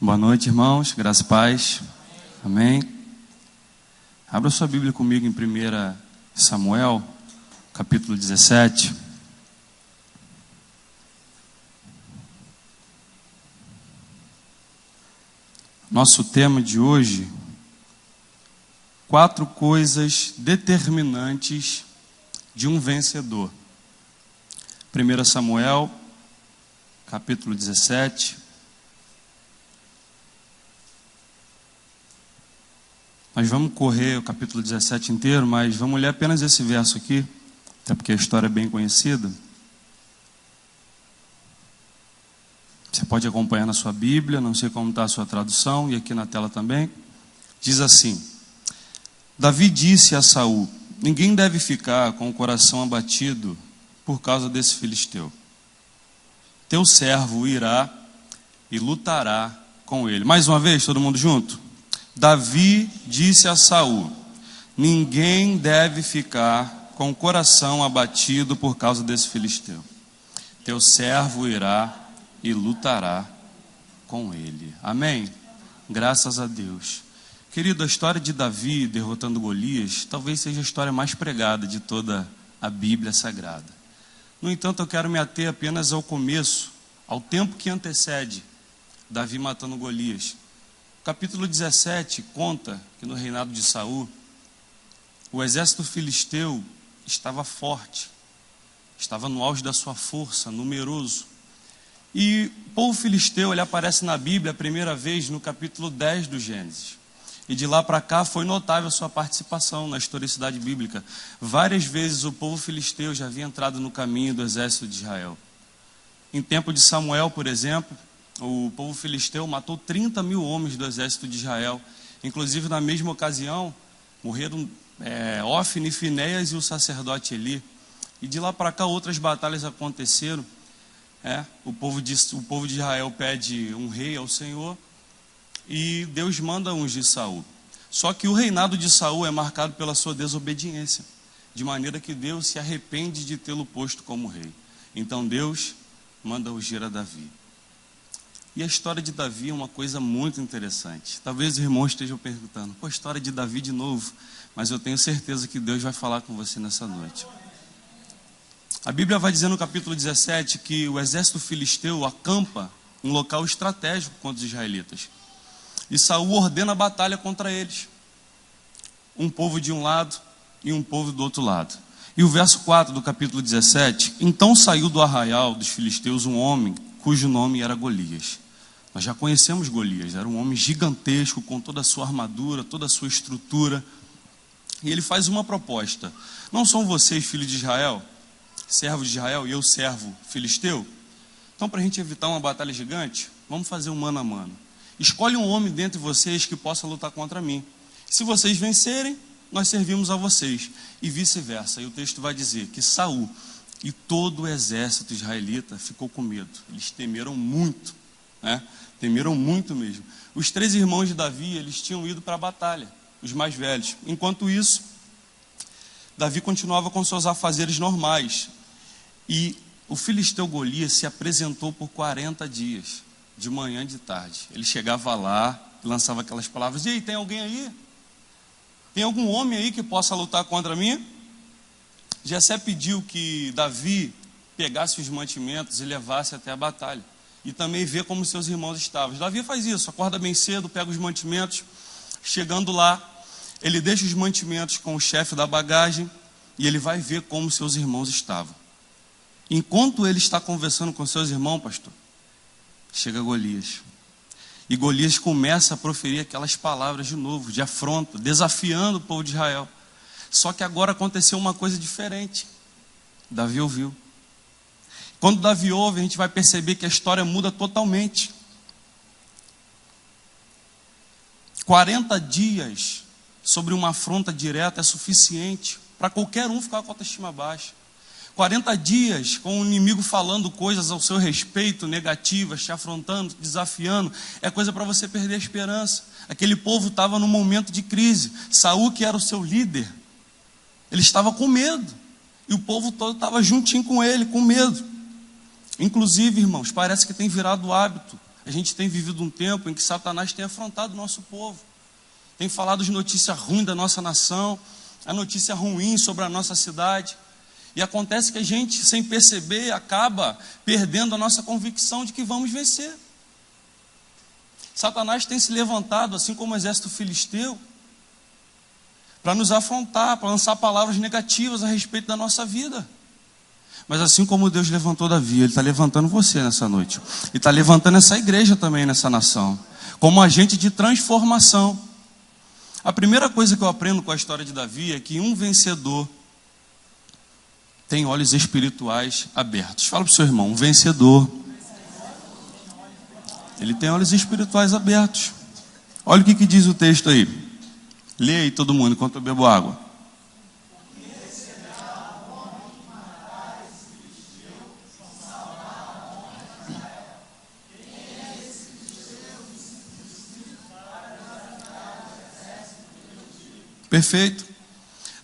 Boa noite, irmãos. Graça e paz. Amém. Abra sua Bíblia comigo em 1 Samuel, capítulo 17. Nosso tema de hoje: 4 coisas determinantes de um vencedor. 1 Samuel, capítulo 17. Nós vamos correr o capítulo 17 inteiro, mas vamos ler apenas esse verso aqui, até porque a história é bem conhecida. Você pode acompanhar na sua Bíblia, não sei como está a sua tradução, e aqui na tela também. Diz assim: Davi disse a Saul: ninguém deve ficar com o coração abatido por causa desse filisteu. Teu servo irá e lutará com ele. Mais uma vez, todo mundo junto? Davi disse a Saul: ninguém deve ficar com o coração abatido por causa desse filisteu. Teu servo irá e lutará com ele. Amém? Graças a Deus. Querido, a história de Davi derrotando Golias talvez seja a história mais pregada de toda a Bíblia Sagrada. No entanto, eu quero me ater apenas ao começo, ao tempo que antecede Davi matando Golias. Capítulo 17 conta que no reinado de Saul, o exército filisteu estava forte, estava no auge da sua força, numeroso. E o povo filisteu, ele aparece na Bíblia a primeira vez no capítulo 10 do Gênesis. E de lá para cá foi notável a sua participação na historicidade bíblica. Várias vezes o povo filisteu já havia entrado no caminho do exército de Israel. Em tempo de Samuel, por exemplo, o povo filisteu matou 30 mil homens do exército de Israel. Inclusive, na mesma ocasião, morreram Ofni, Finéias e o sacerdote Eli. E de lá para cá, outras batalhas aconteceram. O povo de Israel pede um rei ao Senhor e Deus manda ungir Saul. Só que o reinado de Saul é marcado pela sua desobediência, de maneira que Deus se arrepende de tê-lo posto como rei. Então Deus manda ungir a Davi. E a história de Davi é uma coisa muito interessante. Talvez os irmãos estejam perguntando: a história de Davi de novo? Mas eu tenho certeza que Deus vai falar com você nessa noite. A Bíblia vai dizer no capítulo 17 que o exército filisteu acampa em um local estratégico contra os israelitas. E Saul ordena a batalha contra eles. Um povo de um lado e um povo do outro lado. E o verso 4 do capítulo 17: então saiu do arraial dos filisteus um homem cujo nome era Golias. Nós já conhecemos Golias, era um homem gigantesco, com toda a sua armadura, toda a sua estrutura. E ele faz uma proposta: não são vocês filhos de Israel, servos de Israel, e eu servo filisteu? Então, para a gente evitar uma batalha gigante, vamos fazer um mano a mano. Escolhe um homem dentre vocês que possa lutar contra mim. Se vocês vencerem, nós servimos a vocês, e vice-versa. E o texto vai dizer que Saul e todo o exército israelita ficou com medo. Eles temeram muito, temeram muito mesmo. Os 3 irmãos de Davi, eles tinham ido para a batalha, os mais velhos. Enquanto isso, Davi continuava com seus afazeres normais. E o filisteu Golias se apresentou por 40 dias, de manhã e de tarde. Ele chegava lá e lançava aquelas palavras: e aí, tem alguém aí? Tem algum homem aí que possa lutar contra mim? Jessé pediu que Davi pegasse os mantimentos e levasse até a batalha. E também ver como seus irmãos estavam. Davi faz isso, acorda bem cedo, pega os mantimentos. Chegando lá, ele deixa os mantimentos com o chefe da bagagem e ele vai ver como seus irmãos estavam. Enquanto ele está conversando com seus irmãos, pastor, chega Golias. E Golias começa a proferir aquelas palavras de novo, de afronta, desafiando o povo de Israel. Só que agora aconteceu uma coisa diferente. Davi ouviu. Quando Davi ouve, a gente vai perceber que a história muda totalmente. 40 dias sobre uma afronta direta é suficiente para qualquer um ficar com a autoestima baixa. 40 dias com o inimigo falando coisas ao seu respeito, negativas, te afrontando, te desafiando, é coisa para você perder a esperança. Aquele povo estava num momento de crise. Saul, que era o seu líder, ele estava com medo. E o povo todo estava juntinho com ele, com medo. Inclusive, irmãos, parece que tem virado hábito a gente tem vivido um tempo em que Satanás tem afrontado o nosso povo. Tem falado de notícia ruim da nossa nação, a notícia ruim sobre a nossa cidade. E acontece que a gente, sem perceber, acaba perdendo a nossa convicção de que vamos vencer. Satanás tem se levantado, assim como o exército filisteu, para nos afrontar, para lançar palavras negativas a respeito da nossa vida. Mas assim como Deus levantou Davi, Ele está levantando você nessa noite. E está levantando essa igreja também nessa nação, como agente de transformação. A primeira coisa que eu aprendo com a história de Davi é que um vencedor tem olhos espirituais abertos. Fala para o seu irmão, um vencedor, ele tem olhos espirituais abertos. Olha o que diz o texto aí. Lê aí todo mundo enquanto eu bebo água. Perfeito.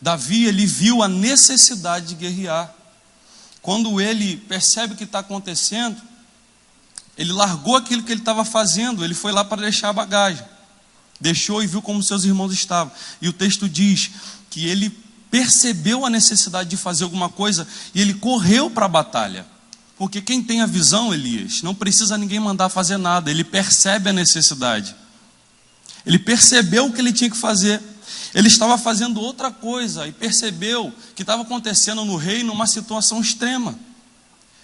Davi, ele viu a necessidade de guerrear. Quando ele percebe o que está acontecendo, ele largou aquilo que ele estava fazendo, ele foi lá para deixar a bagagem. Deixou e viu como seus irmãos estavam. E o texto diz que ele percebeu a necessidade de fazer alguma coisa e ele correu para a batalha. Porque quem tem a visão, Elias, não precisa ninguém mandar fazer nada, ele percebe a necessidade. Ele percebeu o que ele tinha que fazer. Ele estava fazendo outra coisa e percebeu que estava acontecendo no reino uma situação extrema.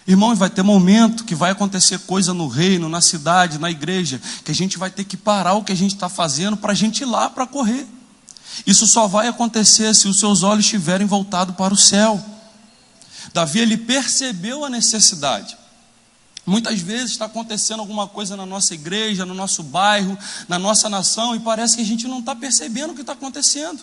Irmãos, vai ter momento que vai acontecer coisa no reino, na cidade, na igreja, que a gente vai ter que parar o que a gente está fazendo para a gente ir lá para correr. Isso só vai acontecer se os seus olhos estiverem voltados para o céu. Davi, ele percebeu a necessidade. Muitas vezes está acontecendo alguma coisa na nossa igreja, no nosso bairro, na nossa nação, e parece que a gente não está percebendo o que está acontecendo.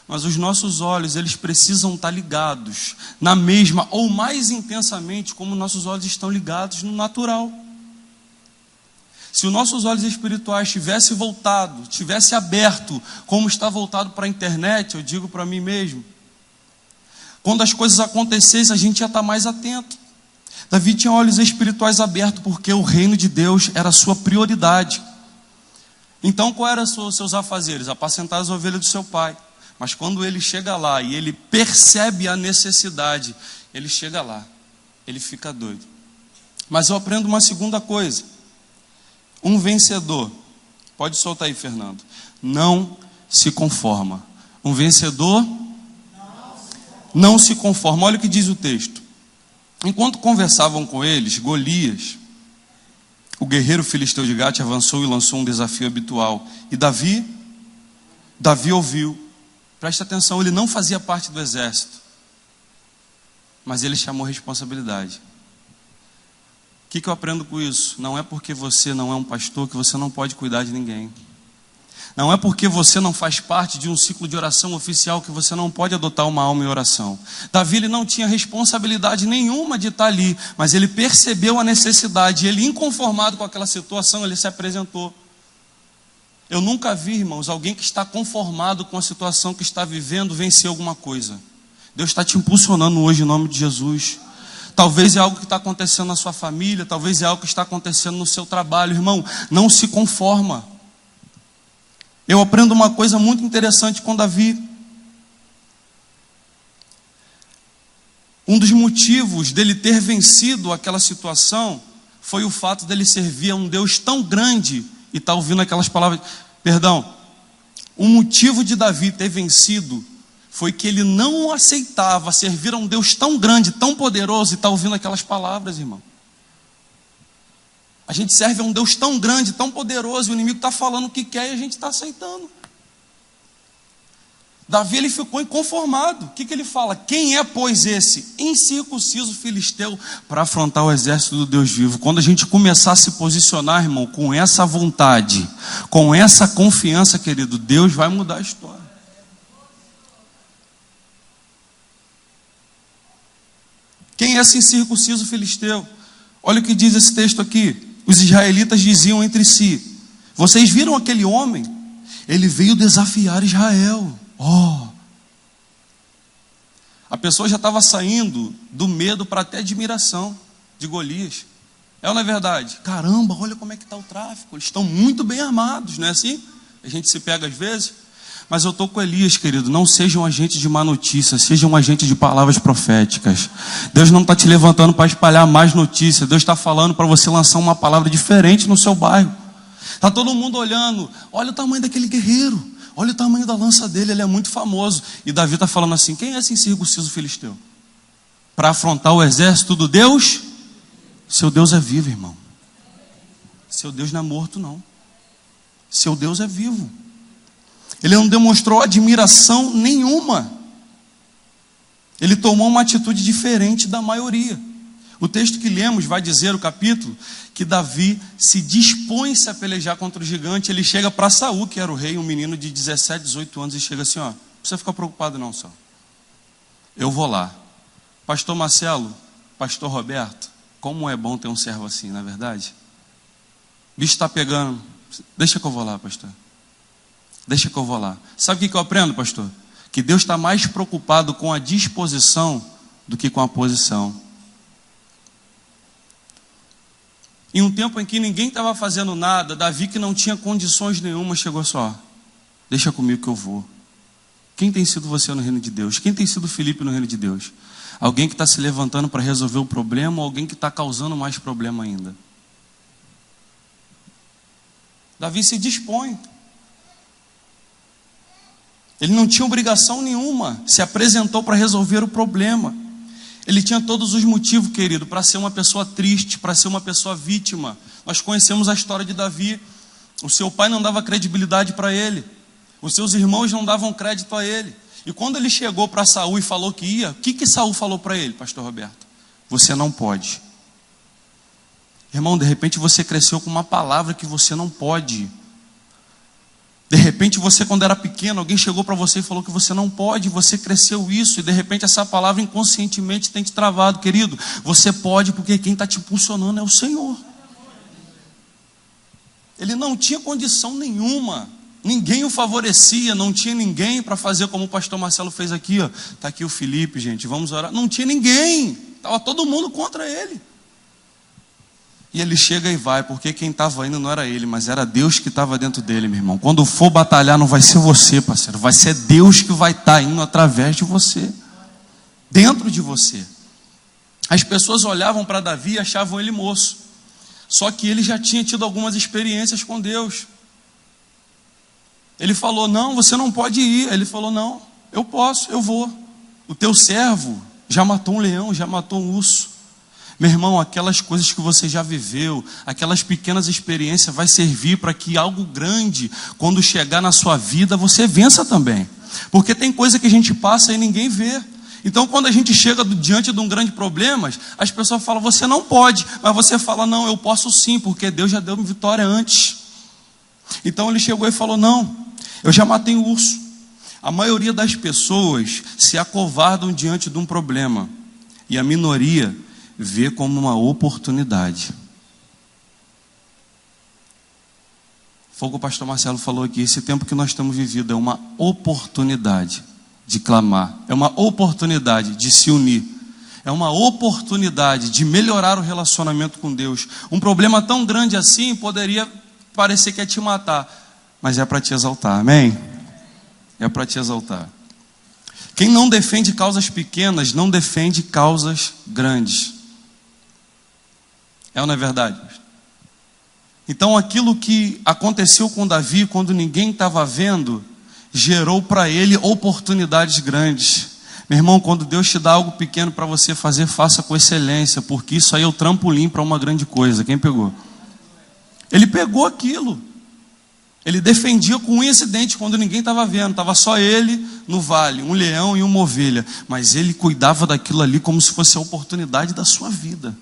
Mas os nossos olhos, eles precisam estar ligados na mesma ou mais intensamente como nossos olhos estão ligados no natural. Se os nossos olhos espirituais tivessem voltado, tivesse aberto, como está voltado para a internet, eu digo para mim mesmo, quando as coisas acontecessem, a gente ia estar mais atento. Davi tinha olhos espirituais abertos porque o reino de Deus era a sua prioridade. Então, qual eram os seus afazeres? Apacentar as ovelhas do seu pai. Mas quando ele chega lá e ele percebe a necessidade, ele chega lá, ele fica doido. Mas eu aprendo uma segunda coisa. Um vencedor, pode soltar aí, Fernando, não se conforma. Um vencedor não se conforma. Olha o que diz o texto. Enquanto conversavam com eles, Golias, o guerreiro filisteu de Gate, avançou e lançou um desafio habitual. E Davi ouviu. Presta atenção, ele não fazia parte do exército, mas ele chamou responsabilidade. O que eu aprendo com isso? Não é porque você não é um pastor que você não pode cuidar de ninguém. Não é porque você não faz parte de um ciclo de oração oficial que você não pode adotar uma alma em oração. Davi, ele não tinha responsabilidade nenhuma de estar ali, mas ele percebeu a necessidade, e ele, inconformado com aquela situação, ele se apresentou. Eu nunca vi, irmãos, alguém que está conformado com a situação que está vivendo vencer alguma coisa. Deus está te impulsionando hoje em nome de Jesus. Talvez é algo que está acontecendo na sua família, talvez é algo que está acontecendo no seu trabalho. Irmão, não se conforma. Eu aprendo uma coisa muito interessante com Davi. Um dos motivos dele ter vencido aquela situação foi o fato dele servir a um Deus tão grande e estar ouvindo aquelas palavras. Perdão, o motivo de Davi ter vencido foi que ele não aceitava servir a um Deus tão grande, tão poderoso e estar ouvindo aquelas palavras, irmão. A gente serve a um Deus tão grande, tão poderoso, e o inimigo está falando o que quer e a gente está aceitando. Davi, ele ficou inconformado. O que ele fala? Quem é, pois, esse incircunciso filisteu para afrontar o exército do Deus vivo? Quando a gente começar a se posicionar, irmão, com essa vontade, com essa confiança, querido, Deus vai mudar a história. Quem é esse incircunciso filisteu? Olha o que diz esse texto aqui. Os israelitas diziam entre si: vocês viram aquele homem? Ele veio desafiar Israel. A pessoa já estava saindo do medo para até admiração de Golias. É ou não é verdade? Caramba, olha como é que está o tráfico. Eles estão muito bem armados, não é assim? A gente se pega às vezes. Mas eu estou com Elias, querido. Não sejam agentes de má notícia, sejam agentes de palavras proféticas. Deus não está te levantando para espalhar mais notícias. Deus está falando para você lançar uma palavra diferente no seu bairro. Está todo mundo olhando. Olha o tamanho daquele guerreiro. Olha o tamanho da lança dele, ele é muito famoso. E Davi está falando assim: quem é esse incircunciso filisteu? Para afrontar o exército do Deus? Seu Deus é vivo, irmão. Seu Deus não é morto, não. Seu Deus é vivo. Ele não demonstrou admiração nenhuma. Ele tomou uma atitude diferente da maioria. O texto que lemos vai dizer, o capítulo, que Davi se dispõe-se a pelejar contra o gigante. Ele chega para Saul, que era o rei, um menino de 17, 18 anos, e chega assim: ó, não precisa ficar preocupado não, Saul. Eu vou lá. Pastor Marcelo, pastor Roberto, como é bom ter um servo assim, não é verdade? O bicho está pegando. Deixa que eu vou lá, pastor. Deixa que eu vou lá. Sabe o que eu aprendo, pastor? Que Deus está mais preocupado com a disposição do que com a posição. Em um tempo em que ninguém estava fazendo nada, Davi, que não tinha condições nenhuma, chegou só: deixa comigo que eu vou. Quem tem sido você no reino de Deus? Quem tem sido Filipe no reino de Deus? Alguém que está se levantando para resolver o problema, ou alguém que está causando mais problema ainda? Davi se dispõe. Ele não tinha obrigação nenhuma, se apresentou para resolver o problema. Ele tinha todos os motivos, querido, para ser uma pessoa triste, para ser uma pessoa vítima. Nós conhecemos a história de Davi. O seu pai não dava credibilidade para ele. Os seus irmãos não davam crédito a ele. E quando ele chegou para Saul e falou que ia, o que Saul falou para ele, pastor Roberto? Você não pode. Irmão, de repente você cresceu com uma palavra que você não pode. De repente você, quando era pequeno, alguém chegou para você e falou que você não pode, você cresceu isso, e de repente essa palavra inconscientemente tem te travado. Querido, você pode, porque quem está te impulsionando é o Senhor. Ele não tinha condição nenhuma, ninguém o favorecia, não tinha ninguém para fazer como o pastor Marcelo fez aqui, ó. Está aqui o Felipe, gente, vamos orar. Não tinha ninguém, estava todo mundo contra ele. E ele chega e vai, porque quem estava indo não era ele, mas era Deus que estava dentro dele, meu irmão. Quando for batalhar, não vai ser você, parceiro, vai ser Deus que vai estar indo através de você, dentro de você. As pessoas olhavam para Davi e achavam ele moço, só que ele já tinha tido algumas experiências com Deus. Ele falou: não, você não pode ir. Ele falou: não, eu posso, eu vou. O teu servo já matou um leão, já matou um urso. Meu irmão, aquelas coisas que você já viveu, aquelas pequenas experiências vai servir para que algo grande, quando chegar na sua vida, você vença também. Porque tem coisa que a gente passa e ninguém vê. Então, quando a gente chega diante de um grande problema, as pessoas falam: você não pode. Mas você fala: não, eu posso sim, porque Deus já deu vitória antes. Então ele chegou e falou: não, eu já matei o urso. A maioria das pessoas se acovardam diante de um problema, e a minoria vê como uma oportunidade. Foi o que o pastor Marcelo falou aqui. Esse tempo que nós estamos vivendo é uma oportunidade de clamar, é uma oportunidade de se unir, é uma oportunidade de melhorar o relacionamento com Deus. Um problema tão grande assim poderia parecer que é te matar, mas é para te exaltar, amém? É para te exaltar. Quem não defende causas pequenas, não defende causas grandes. É ou não é verdade? Então aquilo que aconteceu com Davi, quando ninguém estava vendo, gerou para ele oportunidades grandes. Meu irmão, quando Deus te dá algo pequeno para você fazer, faça com excelência, porque isso aí é o trampolim para uma grande coisa. Quem pegou? Ele pegou aquilo. Ele defendia com um incidente quando ninguém estava vendo. Estava só ele no vale, um leão e uma ovelha. Mas ele cuidava daquilo ali como se fosse a oportunidade da sua vida.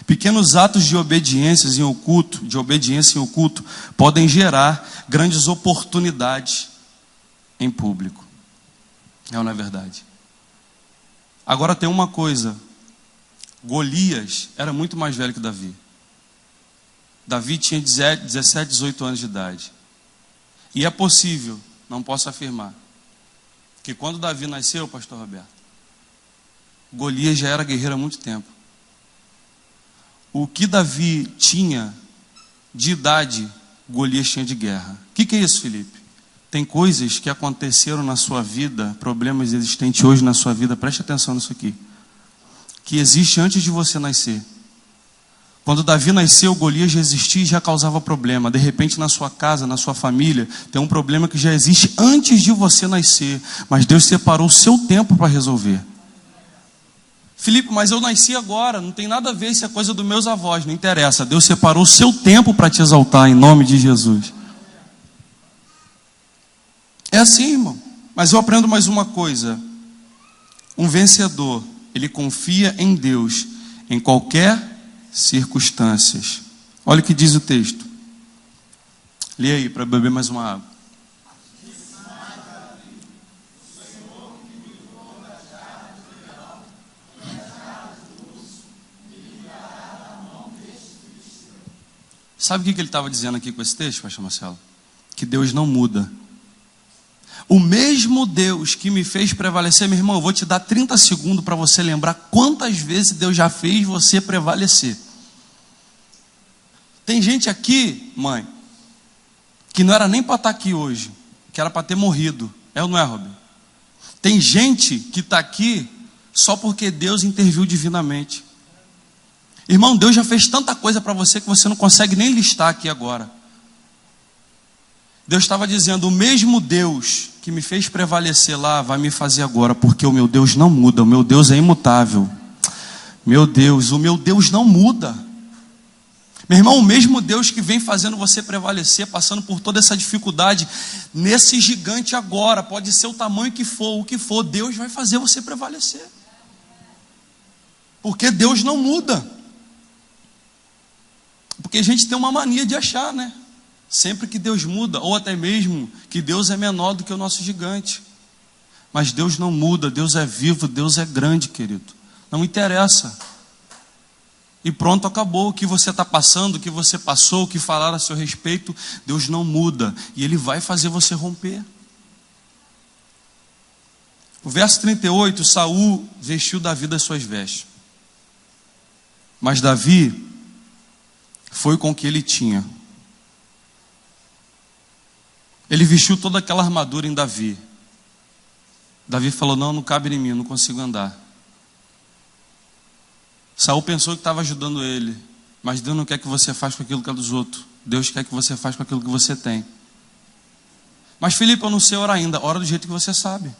Pequenos atos de obediência em oculto, podem gerar grandes oportunidades em público. É ou não é verdade? Agora tem uma coisa: Golias era muito mais velho que Davi. Davi tinha 17, 18 anos de idade. E é possível, não posso afirmar, que quando Davi nasceu, pastor Roberto, Golias já era guerreiro há muito tempo. o que Davi tinha de idade, Golias tinha de guerra. O que é isso, Felipe? Tem coisas que aconteceram na sua vida, problemas existentes hoje na sua vida, preste atenção nisso aqui, que existe antes de você nascer. Quando Davi nasceu, Golias já existia e já causava problema. De repente, na sua casa, na sua família, tem um problema que já existe antes de você nascer. Mas Deus separou o seu tempo para resolver. Filipe, mas eu nasci agora, não tem nada a ver, isso é coisa dos meus avós, não interessa. Deus separou o seu tempo para te exaltar, em nome de Jesus. É assim, irmão. Mas eu aprendo mais uma coisa. Um vencedor, ele confia em Deus, em qualquer circunstâncias. Olha o que diz o texto. Lê aí para beber mais uma água. Sabe o que ele estava dizendo aqui com esse texto, pastor Marcelo? Que Deus não muda. O mesmo Deus que me fez prevalecer, meu irmão, eu vou te dar 30 segundos para você lembrar quantas vezes Deus já fez você prevalecer. Tem gente aqui, mãe, que não era nem para estar aqui hoje, que era para ter morrido. É ou não é, Robin? Tem gente que está aqui só porque Deus interviu divinamente. Irmão, Deus já fez tanta coisa para você que você não consegue nem listar aqui agora. Deus estava dizendo, o mesmo Deus que me fez prevalecer lá, vai me fazer agora, porque o meu Deus não muda, o meu Deus é imutável. Meu Deus, o meu Deus não muda. Meu irmão, o mesmo Deus que vem fazendo você prevalecer, passando por toda essa dificuldade, nesse gigante agora, pode ser o tamanho que for, o que for, Deus vai fazer você prevalecer. Porque Deus não muda. Porque a gente tem uma mania de achar, né? Sempre que Deus muda, ou até mesmo que Deus é menor do que o nosso gigante. Mas Deus não muda, Deus é vivo, Deus é grande, querido. Não interessa. E pronto, acabou. O que você está passando, o que você passou, o que falaram a seu respeito, Deus não muda. E Ele vai fazer você romper. O verso 38, Saul vestiu Davi das suas vestes. Mas Davi foi com o que ele tinha. Ele vestiu toda aquela armadura em Davi. Davi falou, não cabe em mim, não consigo andar. Saul pensou que estava ajudando ele. Mas Deus não quer que você faça com aquilo que é dos outros. Deus quer que você faça com aquilo que você tem. Mas Filipe, eu não sei orar ainda. Ora do jeito que você sabe.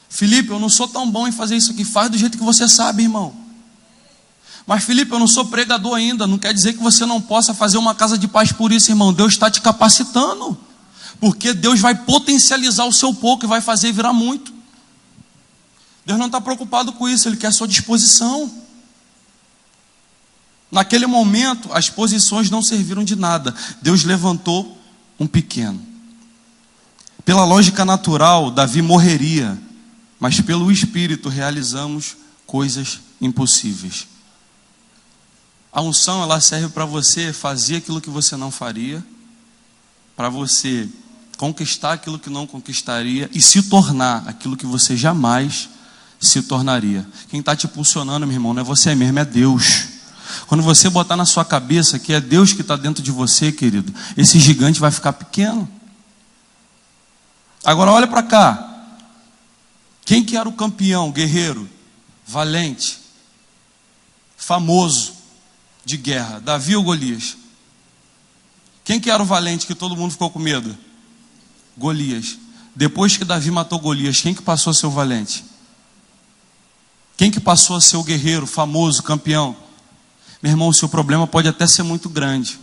Filipe, eu não sou tão bom em fazer isso aqui. Faz do jeito que você sabe, irmão. Mas Filipe, eu não sou pregador ainda. Não quer dizer que você não possa fazer uma casa de paz por isso, irmão. Deus está te capacitando. Porque Deus vai potencializar o seu pouco e vai fazer virar muito. Deus não está preocupado com isso. Ele quer a sua disposição. Naquele momento, as posições não serviram de nada. Deus levantou um pequeno. Pela lógica natural, Davi morreria. Mas pelo Espírito realizamos coisas impossíveis. A unção, ela serve para você fazer aquilo que você não faria, para você conquistar aquilo que não conquistaria e se tornar aquilo que você jamais se tornaria. Quem está te impulsionando, meu irmão, não é você mesmo, é Deus. Quando você botar na sua cabeça que é Deus que está dentro de você, querido, esse gigante vai ficar pequeno. Agora olha para cá. Quem que era o campeão, guerreiro, valente, famoso de guerra? Davi ou Golias? Quem que era o valente que todo mundo ficou com medo? Golias. Depois que Davi matou Golias, quem que passou a ser o valente? Quem que passou a ser o guerreiro, famoso, campeão? Meu irmão, o seu problema pode até ser muito grande,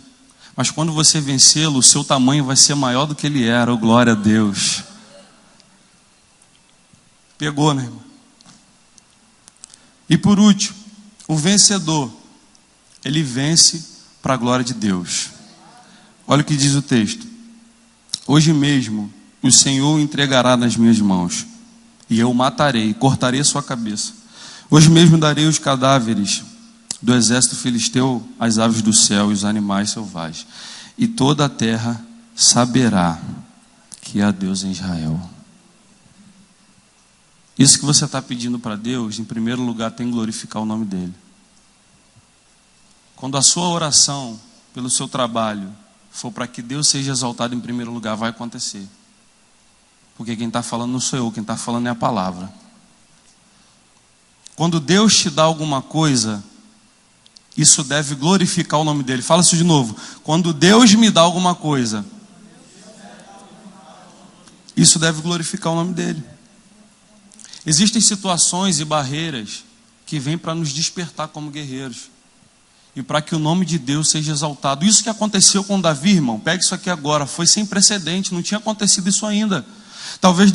mas quando você vencê-lo, o seu tamanho vai ser maior do que ele era. Oh, glória a Deus. Pegou, meu irmão? E por último, o vencedor, ele vence para a glória de Deus. Olha o que diz o texto. Hoje mesmo o Senhor o entregará nas minhas mãos, e eu o matarei, cortarei sua cabeça. Hoje mesmo darei os cadáveres do exército filisteu às aves do céu e os animais selvagens, e toda a terra saberá que há Deus em Israel. Isso que você está pedindo para Deus, em primeiro lugar, tem que glorificar o nome dEle. Quando a sua oração pelo seu trabalho for para que Deus seja exaltado em primeiro lugar, vai acontecer. Porque quem está falando não sou eu, quem está falando é a palavra. Quando Deus te dá alguma coisa, isso deve glorificar o nome dele. Fala isso de novo. Quando Deus me dá alguma coisa, isso deve glorificar o nome dele. Existem situações e barreiras que vêm para nos despertar como guerreiros. E para que o nome de Deus seja exaltado. Isso que aconteceu com Davi, irmão, pega isso aqui agora, foi sem precedente, não tinha acontecido isso ainda. Talvez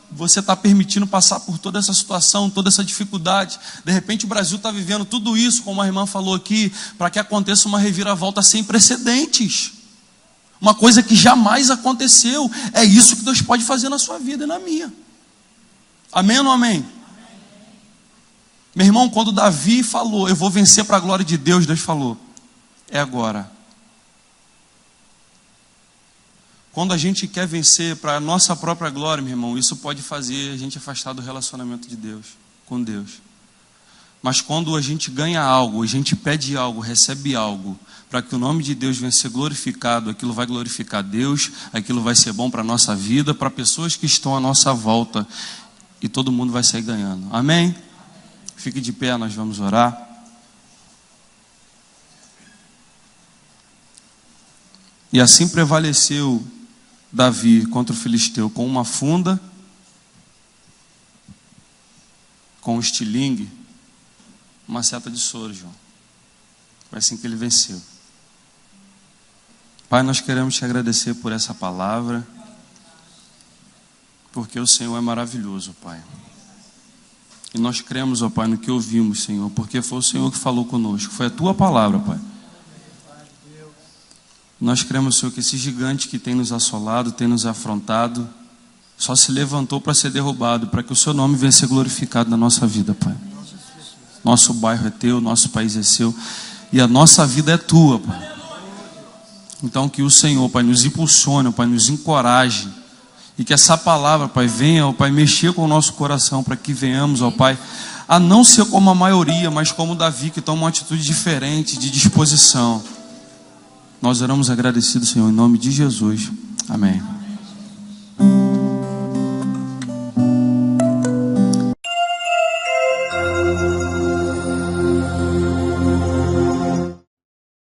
você está permitindo passar por toda essa situação, toda essa dificuldade. De repente o Brasil está vivendo tudo isso, como a irmã falou aqui, para que aconteça uma reviravolta sem precedentes. Uma coisa que jamais aconteceu. É isso que Deus pode fazer na sua vida e na minha. Amém ou não amém? Meu irmão, quando Davi falou, eu vou vencer para a glória de Deus, Deus falou, é agora. Quando a gente quer vencer para a nossa própria glória, meu irmão, isso pode fazer a gente afastar do relacionamento de Deus, com Deus. Mas quando a gente ganha algo, a gente pede algo, recebe algo, para que o nome de Deus venha ser glorificado, aquilo vai glorificar Deus, aquilo vai ser bom para a nossa vida, para pessoas que estão à nossa volta, e todo mundo vai sair ganhando. Amém? Fique de pé, nós vamos orar. E assim prevaleceu Davi contra o filisteu, com uma funda, com um estilingue, uma seta de soro, João. Foi assim que ele venceu. Pai, nós queremos te agradecer por essa palavra, porque o Senhor é maravilhoso, Pai. E nós cremos, ó Pai, no que ouvimos, Senhor, porque foi o Senhor que falou conosco, foi a tua palavra, Pai. Nós cremos, Senhor, que esse gigante que tem nos assolado, tem nos afrontado, só se levantou para ser derrubado, para que o seu nome venha ser glorificado na nossa vida, Pai. Nosso bairro é teu, nosso país é seu, e a nossa vida é tua, Pai. Então que o Senhor, Pai, nos impulsione, Pai, nos encoraje, e que essa palavra, Pai, venha, ó Pai, mexer com o nosso coração, para que venhamos, ó Pai, a não ser como a maioria, mas como Davi, que toma uma atitude diferente, de disposição. Nós oramos agradecidos, Senhor, em nome de Jesus. Amém.